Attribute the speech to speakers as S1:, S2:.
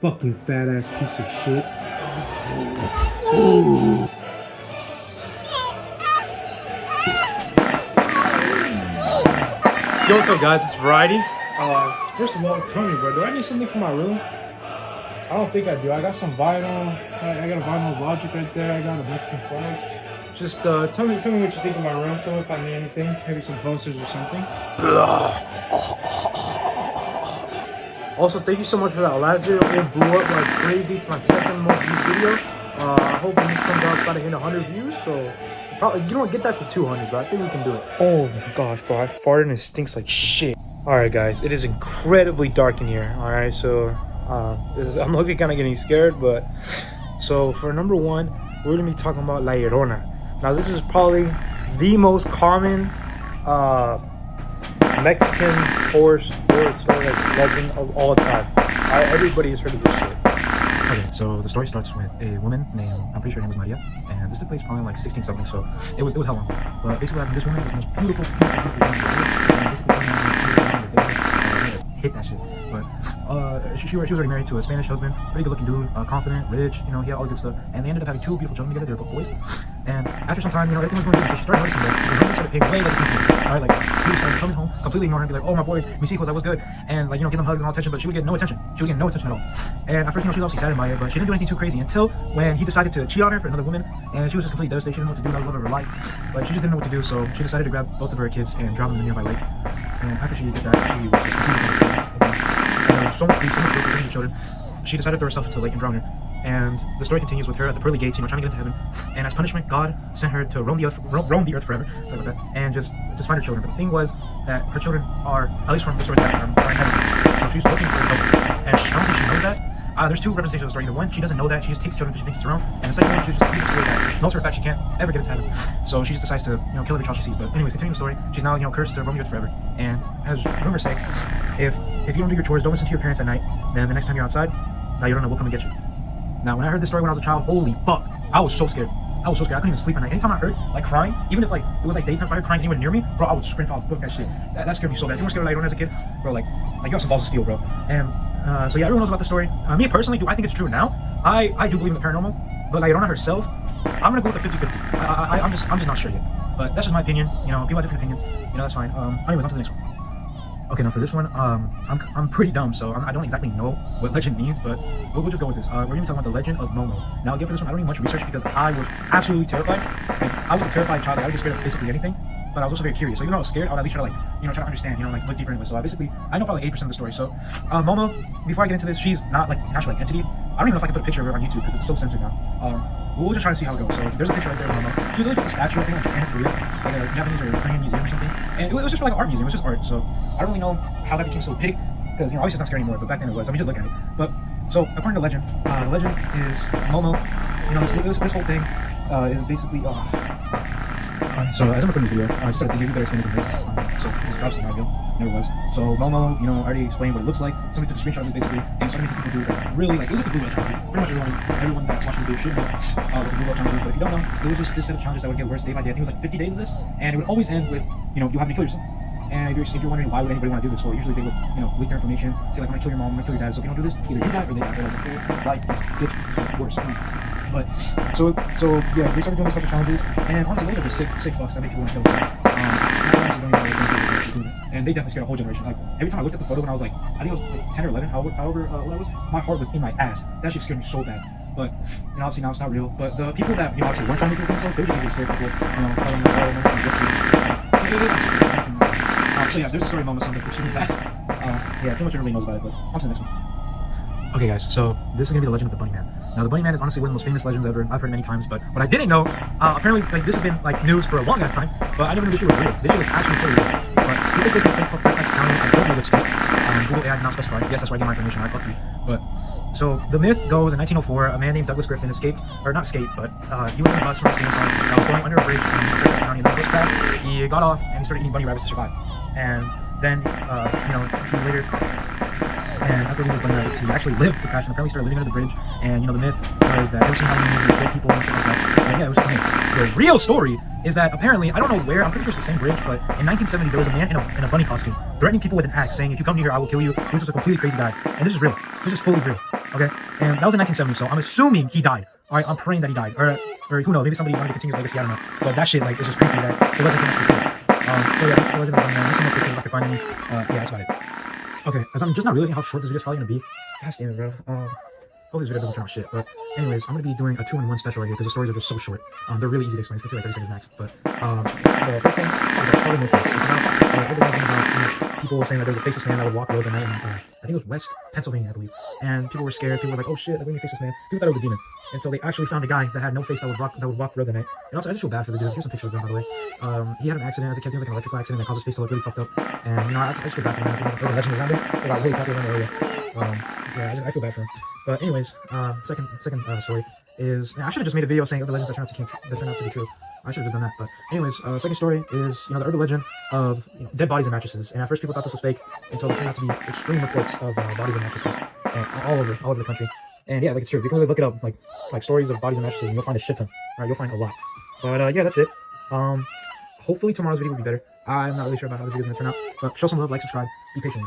S1: Fucking fat ass piece of shit. Yo, what's up, guys? It's Variety. First of all, tell me, bro, do I need something for my room? I don't think I do. I got some vinyl. I got a vinyl Logic right there. I got a Mexican flag. Just tell me what you think of my room. Tell me if I need anything. Maybe some posters or something. Also, thank you so much for that last video. It blew up like crazy. It's my second most viewed video. I hope when this comes out, it's about to hit 100 views. So, probably, you know what, get that to 200, bro. I think we can do it. Oh my gosh, bro. I farted and it stinks like shit. Alright, guys. It is incredibly dark in here. Alright, so I'm looking kind of getting scared. But, so for number one, we're going to be talking about La Llorona. Now, this is probably the most common Mexican horse like legend of all time. Everybody has heard of this shit.
S2: Okay, so the story starts with a woman named, I'm pretty sure her name was Maria, and this took place probably like 16 something, so it was how long? But basically, this woman was the most beautiful woman, and basically hit that shit. But she was already married to a Spanish husband, pretty good looking dude, confident, rich, you know, he had all the good stuff, and they ended up having two beautiful children together. They were both boys. And after some time, you know, everything was going good. She started noticing that the husband started paying way less attention to her. Alright, like, he was starting coming home, completely ignoring her, be like, oh, my boys, mis hijos, I was good. And, like, you know, give them hugs and all attention, but she would get no attention. She would get no attention at all. And at first, you know, she was obviously saddened by it, but she didn't do anything too crazy until when he decided to cheat on her for another woman. And she was just completely devastated. She didn't know what to do. That was the love of her life. But she just didn't know what to do, so she decided to grab both of her kids and drown them in a nearby lake. And after she did that, she was just completely devastated. And there was so much grief, so much grief for the children. She decided to throw herself into the lake and drown her. And the story continues with her at the pearly gates, you know, trying to get into heaven. And as punishment, God sent her to roam the earth forever. Sorry about that. And just find her children. But the thing was that her children are, at least from the story's background, are in heaven. So she's looking for help. And I don't think she knows that. There's two representations of the story. The one, she doesn't know that. She just takes children because she thinks it's her own. And the second one, she's just completely scared that knows for a fact she can't ever get into heaven. So she just decides to, you know, kill every child she sees. But anyways, continuing the story, she's now, you know, cursed to roam the earth forever. And as rumors say, if you don't do your chores, don't listen to your parents at night, then the next time you're outside, La Llorona will come and get you. Now, when I heard this story when I was a child, holy fuck, I was so scared. I was so scared. I couldn't even sleep at night. Anytime I heard, like, crying, even if, like, it was, like, daytime, if I heard crying anywhere near me, bro, I would sprint off, book that shit. That scared me so bad. If you weren't scared of La Llorona as a kid, bro, like, you have some balls of steel, bro. And, so yeah, everyone knows about the story. Me, personally, do I think it's true now? I do believe in the paranormal, but La Llorona herself, I'm gonna go with the 50-50. I'm just not sure yet. But that's just my opinion. You know, people have different opinions. You know, that's fine. Anyways, on to the next one. Okay, now for this one, I'm pretty dumb, so I don't exactly know what legend means, but we'll just go with this. We're gonna be talking about the legend of Momo. Now, again, for this one, I don't need much research because I was absolutely terrified. Like, I was a terrified child. Like, I was scared of basically anything, but I was also very curious. So even though I was scared, I would at least try to, like, you know, try to understand, you know, like, look deeper into it. So I know probably 80% of the story. So, Momo, before I get into this, she's not like an actual like entity. I don't even know if I can put a picture of her on YouTube because it's so censored now. We'll just try to see how it goes. So there's a picture right there of Momo. She was really just a statue, I think, like in Korea, like a Japanese or Korean museum or something. And it was just for like an art museum. It was just art. So I don't really know how that became so big because, you know, obviously it's not scary anymore, but back then it was. I mean, just look at it. But so according to legend, the legend is Momo. You know, this whole thing is basically. So as I'm recording this video, I just started thinking you better explain this in video. So this is obviously not real. Never was. So Momo, you know, I already explained what it looks like. Somebody took a screenshot of it basically and started making people do like really like it was like a blue whale challenge. Pretty much everyone that's watching the video should know what the blue whale challenge is. But if you don't know, it was just this set of challenges that would get worse day by day. I think it was like 50 days of this, and it would always end with, you know, you have to kill yourself. And if you're wondering why would anybody want to do this, well, usually they would, you know, leak their information, say like, I'm gonna kill your mom, I'm gonna kill your dad. So if you don't do this, either you die or they die. Like the whole life is worse. But so yeah, they started doing this type of challenges, and honestly, those are just sick fucks that make people want to kill them. And they definitely scared a whole generation. Like every time I looked at the photo when I was like, I think it was like 10 or 11, however old I was, my heart was in my ass. That shit scared me so bad. But you know, obviously now it's not real. But the people that, you know, actually weren't trying to kill themselves, they would just easily scare people. You know, tell them that they're going to get you. So yeah, there's a story of Momo something shooting fast. Yeah, pretty much everybody knows about it. But on to the next one. Okay, guys, so this is gonna be the legend of the Bunny Man. Now, the Bunny Man is honestly one of the most famous legends ever. I've heard it many times, but what I didn't know, apparently, like, this has been like news for a long ass time, but I never knew this shit was real. This shit is actually totally real. But this takes place in a place called Fairfax County. I don't know which state. Google AI did not specify. Yes, that's where I get my information. I fuck you. But so the myth goes in 1904, a man named Douglas Griffin escaped, or not escaped, but he was on a bus from St. that was going under a bridge in Fairfax County, and the bus crashed. He got off and he started eating bunny rabbits to survive. And then, you know, he later. And after he was bunny rabbits, he actually lived the crash and apparently started living under the bridge. And, you know, the myth was that every single time you dead people and shit like that. And yeah, it was for me. The real story is that apparently, I don't know where, I'm pretty sure it's the same bridge, but in 1970 there was a man in a bunny costume threatening people with an axe, saying if you come near here I will kill you. He was just a completely crazy guy. And this is real. This is fully real. Okay? And that was in 1970, so I'm assuming he died. Alright, I'm praying that he died. Or who knows, maybe somebody wanted to continue his legacy, I don't know. But that shit, like, is just creepy that the legend can actually kill. So yeah, that's the legend of the man. Let me see more pictures if I can find any. Yeah, that's about it. Okay, as I'm just not realizing how short this video is probably gonna be. Gosh damn it, bro. Hopefully this video doesn't turn out shit, but anyways, I'm gonna be doing a 2-in-1 special right here because the stories are just so short. They're really easy to explain. It's gonna take like 30 seconds max. But the first one is about Charlie No Face. It's about people were saying that there was a faceless man that would walk roads at night in I think it was West Pennsylvania, I believe. And people were scared. People were like, "Oh shit, like, we need a faceless man." People thought it was a demon until they actually found a guy that had no face that would walk the road that night. And also, I just feel bad for the dude. Here's some pictures of him, by the way. He had an accident as a kid. He was like an electrical accident that caused his face to look really fucked up. And you know, I just feel bad for him. I think the legend around him. They got really popular in the area. Yeah, I feel bad for him. But anyways, second story is, I should have just made a video saying other legends that turn out to be true. I should have just done that. But anyways, second story is, the urban legend of dead bodies and mattresses. And at first people thought this was fake until it turned out to be extreme reports of bodies and mattresses all over the country. And yeah, like, it's true. You can really look it up, like stories of bodies and mattresses, and you'll find a shit ton. Alright, you'll find a lot. But yeah, that's it. Hopefully tomorrow's video will be better. I'm not really sure about how this video is gonna turn out, but show some love, like, subscribe, be patient.